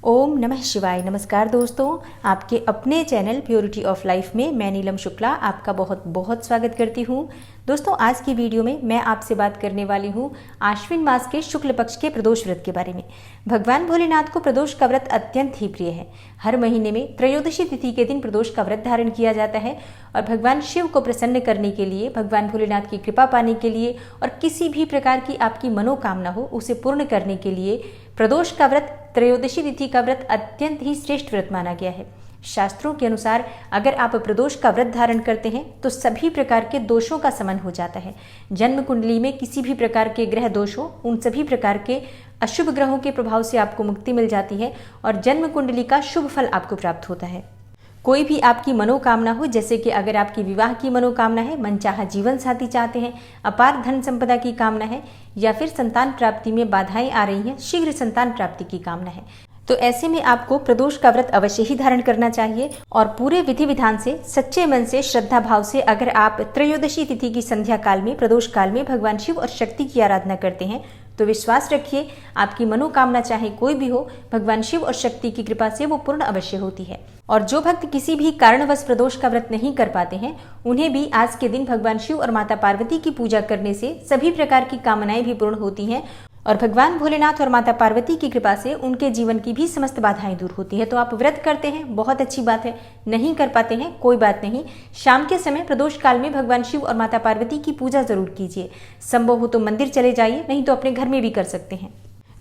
ओम नमः शिवाय। नमस्कार दोस्तों, आपके अपने चैनल प्योरिटी ऑफ लाइफ में मैं नीलम शुक्ला आपका बहुत बहुत स्वागत करती हूँ। दोस्तों, आज की वीडियो में मैं आपसे बात करने वाली हूँ आश्विन मास के शुक्ल पक्ष के प्रदोष व्रत के बारे में। भगवान भोलेनाथ को प्रदोष का व्रत अत्यंत ही प्रिय है। हर महीने में त्रयोदशी तिथि के दिन प्रदोष का व्रत धारण किया जाता है और भगवान शिव को प्रसन्न करने के लिए, भगवान भोलेनाथ की कृपा पाने के लिए और किसी भी प्रकार की आपकी मनोकामना हो उसे पूर्ण करने के लिए प्रदोष का व्रत, त्रयोदशी तिथि का व्रत अत्यंत ही श्रेष्ठ व्रत माना गया है। शास्त्रों के अनुसार अगर आप प्रदोष का व्रत धारण करते हैं तो सभी प्रकार के दोषों का शमन हो जाता है। जन्म कुंडली में किसी भी प्रकार के ग्रह दोष हो, उन सभी प्रकार के अशुभ ग्रहों के प्रभाव से आपको मुक्ति मिल जाती है और जन्म कुंडली का शुभ फल आपको प्राप्त होता है। कोई भी आपकी मनोकामना हो, जैसे कि अगर आपकी विवाह की मनोकामना है, मनचाहा जीवन साथी चाहते हैं, अपार धन संपदा की कामना है या फिर संतान प्राप्ति में बाधाएं आ रही हैं, शीघ्र संतान प्राप्ति की कामना है, तो ऐसे में आपको प्रदोष का व्रत अवश्य ही धारण करना चाहिए। और पूरे विधि विधान से, सच्चे मन से, श्रद्धा भाव से अगर आप त्रयोदशी तिथि की संध्या काल में, प्रदोष काल में भगवान शिव और शक्ति की आराधना करते हैं तो विश्वास रखिए आपकी मनोकामना चाहे कोई भी हो, भगवान शिव और शक्ति की कृपा से वो पूर्ण अवश्य होती है। और जो भक्त किसी भी कारणवश प्रदोष का व्रत नहीं कर पाते हैं, उन्हें भी आज के दिन भगवान शिव और माता पार्वती की पूजा करने से सभी प्रकार की कामनाएं भी पूर्ण होती हैं और भगवान भोलेनाथ और माता पार्वती की कृपा से उनके जीवन की भी समस्त बाधाएं दूर होती है। तो आप व्रत करते हैं, बहुत अच्छी बात है। नहीं कर पाते हैं, कोई बात नहीं। शाम के समय प्रदोष काल में भगवान शिव और माता पार्वती की पूजा जरूर कीजिए। संभव हो तो मंदिर चले जाइए, नहीं तो अपने घर में भी कर सकते हैं।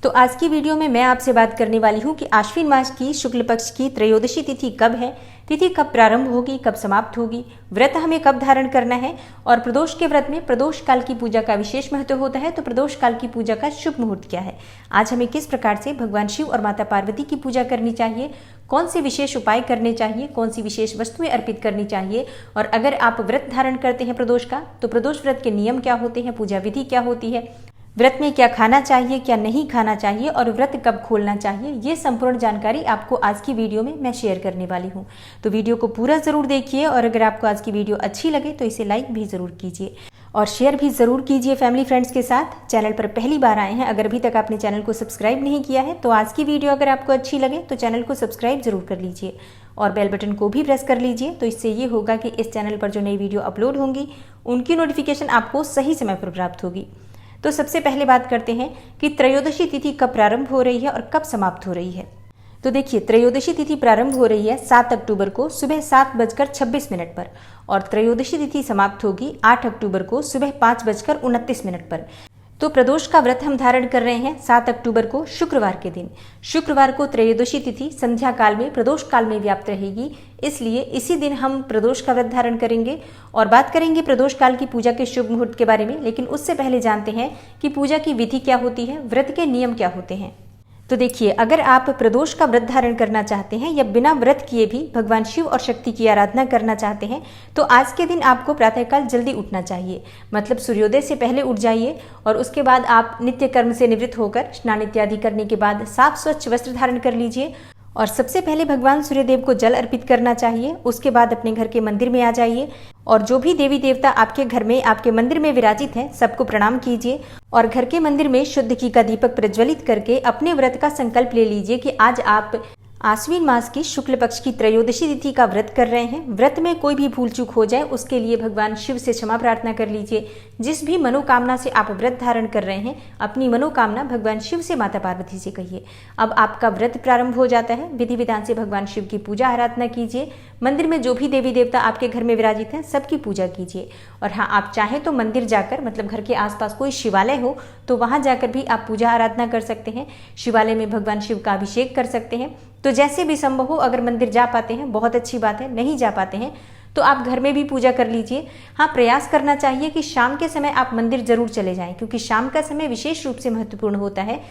तो आज की वीडियो में मैं आपसे बात करने वाली हूँ कि आश्विन मास की शुक्ल पक्ष की त्रयोदशी तिथि कब है, तिथि कब प्रारंभ होगी, कब समाप्त होगी, व्रत हमें कब धारण करना है और प्रदोष के व्रत में प्रदोष काल की पूजा का विशेष महत्व होता है। तो प्रदोष काल की पूजा का शुभ मुहूर्त क्या है, आज हमें किस प्रकार से भगवान शिव और माता पार्वती की पूजा करनी चाहिए, कौन से विशेष उपाय करने चाहिए, कौन सी विशेष वस्तुएं अर्पित करनी चाहिए, और अगर आप व्रत धारण करते हैं प्रदोष का तो प्रदोष व्रत के नियम क्या होते हैं, पूजा विधि क्या होती है, व्रत में क्या खाना चाहिए, क्या नहीं खाना चाहिए और व्रत कब खोलना चाहिए, ये संपूर्ण जानकारी आपको आज की वीडियो में मैं शेयर करने वाली हूँ। तो वीडियो को पूरा जरूर देखिए और अगर आपको आज की वीडियो अच्छी लगे तो इसे लाइक भी जरूर कीजिए और शेयर भी जरूर कीजिए फैमिली फ्रेंड्स के साथ। चैनल पर पहली बार आए हैं, अगर अभी तक आपने चैनल को सब्सक्राइब नहीं किया है तो आज की वीडियो अगर आपको अच्छी लगे तो चैनल को सब्सक्राइब जरूर कर लीजिए और बेल बटन को भी प्रेस कर लीजिए। तो इससे ये होगा कि इस चैनल पर जो नई वीडियो अपलोड होंगी उनकी नोटिफिकेशन आपको सही समय पर प्राप्त होगी। तो सबसे पहले बात करते हैं कि त्रयोदशी तिथि कब प्रारंभ हो रही है और कब समाप्त हो रही है। तो देखिए, त्रयोदशी तिथि प्रारंभ हो रही है 7 अक्टूबर को सुबह 7:26 पर और त्रयोदशी तिथि समाप्त होगी 8 अक्टूबर को सुबह 5:29 पर। तो प्रदोष का व्रत हम धारण कर रहे हैं 7 अक्टूबर को शुक्रवार के दिन। शुक्रवार को त्रयोदशी तिथि संध्या काल में, प्रदोष काल में व्याप्त रहेगी, इसलिए इसी दिन हम प्रदोष का व्रत धारण करेंगे और बात करेंगे प्रदोष काल की पूजा के शुभ मुहूर्त के बारे में। लेकिन उससे पहले जानते हैं कि पूजा की विधि क्या होती है, व्रत के नियम क्या होते हैं। तो देखिए, अगर आप प्रदोष का व्रत धारण करना चाहते हैं या बिना व्रत किए भी भगवान शिव और शक्ति की आराधना करना चाहते हैं तो आज के दिन आपको प्रातःकाल जल्दी उठना चाहिए। मतलब सूर्योदय से पहले उठ जाइए और उसके बाद आप नित्य कर्म से निवृत्त होकर स्नान इत्यादि करने के बाद साफ स्वच्छ वस्त्र धारण कर लीजिए और सबसे पहले भगवान सूर्यदेव को जल अर्पित करना चाहिए। उसके बाद अपने घर के मंदिर में आ जाइए और जो भी देवी देवता आपके घर में, आपके मंदिर में विराजित हैं, सबको प्रणाम कीजिए और घर के मंदिर में शुद्ध घी का दीपक प्रज्वलित करके अपने व्रत का संकल्प ले लीजिए कि आज आप आश्विन मास की शुक्ल पक्ष की त्रयोदशी तिथि का व्रत कर रहे हैं। व्रत में कोई भी भूल चूक हो जाए उसके लिए भगवान शिव से क्षमा प्रार्थना कर लीजिए। जिस भी मनोकामना से आप व्रत धारण कर रहे हैं, अपनी मनोकामना भगवान शिव से, माता पार्वती से कहिए। अब आपका व्रत प्रारंभ हो जाता है। विधि विधान से भगवान शिव की पूजा आराधना कीजिए। मंदिर में जो भी देवी देवता आपके घर में विराजित हैं सबकी पूजा कीजिए। और हाँ, आप चाहें तो मंदिर जाकर, मतलब घर के आसपास कोई शिवालय हो तो वहां जाकर भी आप पूजा आराधना कर सकते हैं। शिवालय में भगवान शिव का अभिषेक कर सकते हैं। तो जैसे भी संभव हो, अगर मंदिर जा पाते हैं बहुत अच्छी बात है, नहीं जा पाते हैं तो आप घर में भी पूजा कर लीजिए। हाँ, प्रयास करना चाहिए कि शाम के समय आप मंदिर जरूर चले जाएं, क्योंकि शाम का समय विशेष रूप से महत्वपूर्ण होता है।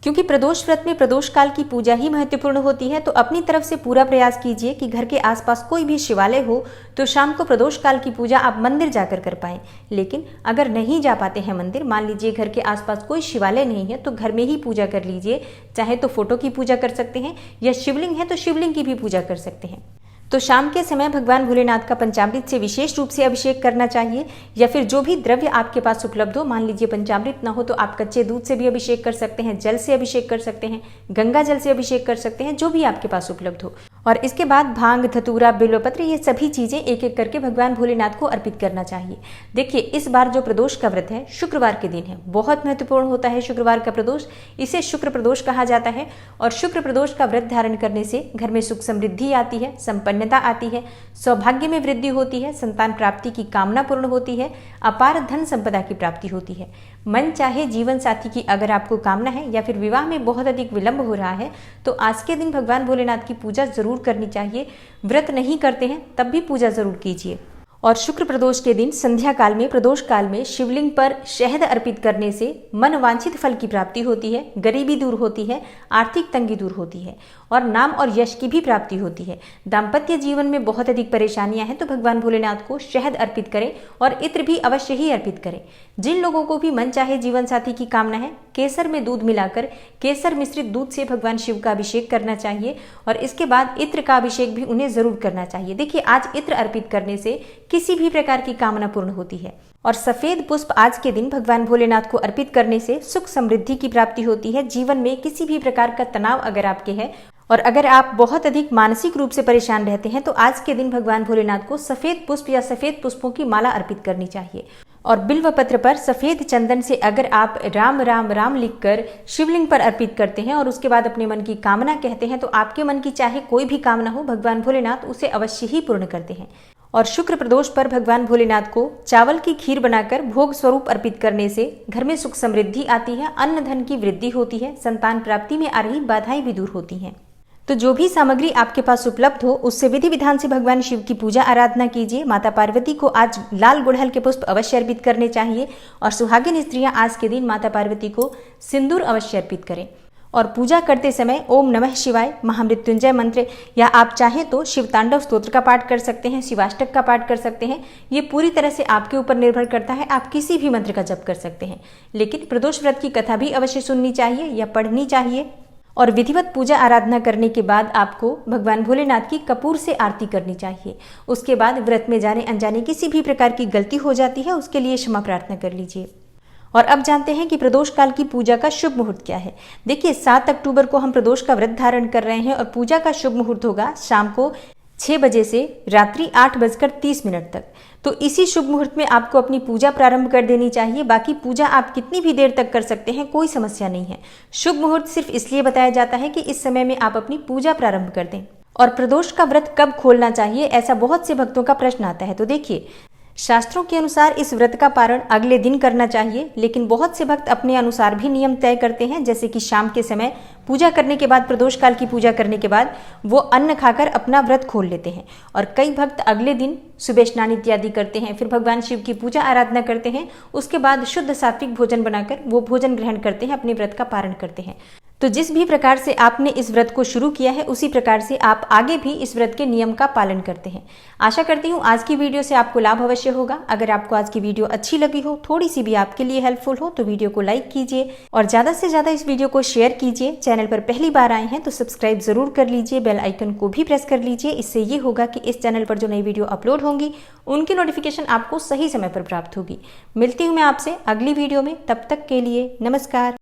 क्योंकि प्रदोष व्रत में प्रदोष काल की पूजा ही महत्वपूर्ण होती है। तो अपनी तरफ से पूरा प्रयास कीजिए कि घर के आसपास कोई भी शिवालय हो तो शाम को प्रदोष काल की पूजा आप मंदिर जाकर कर पाएं। लेकिन अगर नहीं जा पाते हैं मंदिर, मान लीजिए घर के आसपास कोई शिवालय नहीं है, तो घर में ही पूजा कर लीजिए। चाहे तो फोटो की पूजा कर सकते हैं या शिवलिंग है तो शिवलिंग की भी पूजा कर सकते हैं। तो शाम के समय भगवान भोलेनाथ का पंचामृत से विशेष रूप से अभिषेक करना चाहिए, या फिर जो भी द्रव्य आपके पास उपलब्ध हो। मान लीजिए पंचामृत ना हो तो आप कच्चे दूध से भी अभिषेक कर सकते हैं, जल से अभिषेक कर सकते हैं, गंगा जल से अभिषेक कर सकते हैं, जो भी आपके पास उपलब्ध हो। और इसके बाद भांग, धतूरा, बिल्वपत्र, ये सभी चीजें एक एक करके भगवान भोलेनाथ को अर्पित करना चाहिए। देखिए, इस बार जो प्रदोष का व्रत है शुक्रवार के दिन है, बहुत महत्वपूर्ण होता है शुक्रवार का प्रदोष। इसे शुक्र प्रदोष कहा जाता है। और शुक्र प्रदोष का व्रत धारण करने से घर में सुख समृद्धि आती है, संपन्नता आती है, सौभाग्य में वृद्धि होती है, संतान प्राप्ति की कामना पूर्ण होती है, अपार धन संपदा की प्राप्ति होती है। मन चाहे जीवन साथी की अगर आपको कामना है, या फिर विवाह में बहुत अधिक विलंब हो रहा है, तो आज के दिन भगवान भोलेनाथ की पूजा जरूर करनी चाहिए। व्रत नहीं करते हैं तब भी पूजा जरूर कीजिए। और शुक्र प्रदोष के दिन संध्या काल में, प्रदोष काल में शिवलिंग पर शहद अर्पित करने से मन वांछित फल की प्राप्ति होती है, गरीबी दूर होती है, आर्थिक तंगी दूर होती है, और नाम और यश की भी प्राप्ति होती है। दाम्पत्य जीवन में बहुत अधिक परेशानियां हैं तो भगवान भोलेनाथ को शहद अर्पित करें और इत्र भी अवश्य ही अर्पित करें। जिन लोगों को भी मन चाहे जीवन साथी की कामना है, केसर में दूध मिलाकर केसर मिश्रित दूध से भगवान शिव का अभिषेक करना चाहिए, और इसके बाद इत्र का अभिषेक भी उन्हें जरूर करना चाहिए। देखिए, आज इत्र अर्पित करने से किसी भी प्रकार की कामना पूर्ण होती है। और सफेद पुष्प आज के दिन भगवान भोलेनाथ को अर्पित करने से सुख समृद्धि की प्राप्ति होती है। जीवन में किसी भी प्रकार का तनाव अगर आपके है, और अगर आप बहुत अधिक मानसिक रूप से परेशान रहते हैं, तो आज के दिन भगवान भोलेनाथ को सफेद पुष्प या सफेद पुष्पों की माला अर्पित करनी चाहिए। और बिल्व पत्र पर सफेद चंदन से अगर आप राम राम राम लिखकर शिवलिंग पर अर्पित करते हैं और उसके बाद अपने मन की कामना कहते हैं, तो आपके मन की चाहे कोई भी कामना हो, भगवान भोलेनाथ उसे अवश्य ही पूर्ण करते हैं। और शुक्र प्रदोष पर भगवान भोलेनाथ को चावल की खीर बनाकर भोग स्वरूप अर्पित करने से घर में सुख समृद्धि आती है, अन्न धन की वृद्धि होती है, संतान प्राप्ति में आ रही बाधाएं भी दूर होती हैं। तो जो भी सामग्री आपके पास उपलब्ध हो, उससे विधि विधान से भगवान शिव की पूजा आराधना कीजिए। माता पार्वती को आज लाल गुड़हल के पुष्प अवश्य अर्पित करने चाहिए, और सुहागिन स्त्रियां आज के दिन माता पार्वती को सिंदूर अवश्य अर्पित करें। और पूजा करते समय ओम नमः शिवाय, महामृत्युंजय मंत्र, या आप चाहें तो शिव तांडव स्तोत्र का पाठ कर सकते हैं, शिवाष्टक का पाठ कर सकते हैं। ये पूरी तरह से आपके ऊपर निर्भर करता है, आप किसी भी मंत्र का जप कर सकते हैं। लेकिन प्रदोष व्रत की कथा भी अवश्य सुननी चाहिए या पढ़नी चाहिए। और विधिवत पूजा आराधना करने के बाद आपको भगवान भोलेनाथ की कपूर से आरती करनी चाहिए। उसके बाद व्रत में जाने अनजाने किसी भी प्रकार की गलती हो जाती है, उसके लिए क्षमा प्रार्थना कर लीजिए। और अब जानते हैं कि प्रदोष काल की पूजा का शुभ मुहूर्त क्या है। देखिए, 7 अक्टूबर को हम प्रदोष का व्रत धारण कर रहे हैं, और पूजा का शुभ मुहूर्त होगा शाम को 6 बजे से रात्रि 8:30 तक। तो इसी शुभ मुहूर्त में आपको अपनी पूजा प्रारंभ कर देनी चाहिए। बाकी पूजा आप कितनी भी देर तक कर सकते हैं, कोई समस्या नहीं है। शुभ मुहूर्त सिर्फ इसलिए बताया जाता है कि इस समय में आप अपनी पूजा प्रारंभ कर दें। और प्रदोष का व्रत कब खोलना चाहिए, ऐसा बहुत से भक्तों का प्रश्न आता है। तो देखिए, शास्त्रों के अनुसार इस व्रत का पारण अगले दिन करना चाहिए, लेकिन बहुत से भक्त अपने अनुसार भी नियम तय करते हैं, जैसे कि शाम के समय पूजा करने के बाद, प्रदोष काल की पूजा करने के बाद वो अन्न खाकर अपना व्रत खोल लेते हैं। और कई भक्त अगले दिन सुबह स्नान इत्यादि करते हैं, फिर भगवान शिव की पूजा आराधना करते हैं, उसके बाद शुद्ध सात्विक भोजन बनाकर वो भोजन ग्रहण करते हैं, अपने व्रत का पारण करते हैं। तो जिस भी प्रकार से आपने इस व्रत को शुरू किया है, उसी प्रकार से आप आगे भी इस व्रत के नियम का पालन करते हैं। आशा करती हूँ आज की वीडियो से आपको लाभ अवश्य होगा। अगर आपको आज की वीडियो अच्छी लगी हो, थोड़ी सी भी आपके लिए हेल्पफुल हो, तो वीडियो को लाइक कीजिए और ज्यादा से ज्यादा इस वीडियो को शेयर कीजिए। चैनल पर पहली बार आए हैं तो सब्सक्राइब जरूर कर लीजिए, बेल आइकन को भी प्रेस कर लीजिए। इससे ये होगा कि इस चैनल पर जो नई वीडियो अपलोड होंगी उनकी नोटिफिकेशन आपको सही समय पर प्राप्त होगी। मिलती हूँ मैं आपसे अगली वीडियो में, तब तक के लिए नमस्कार।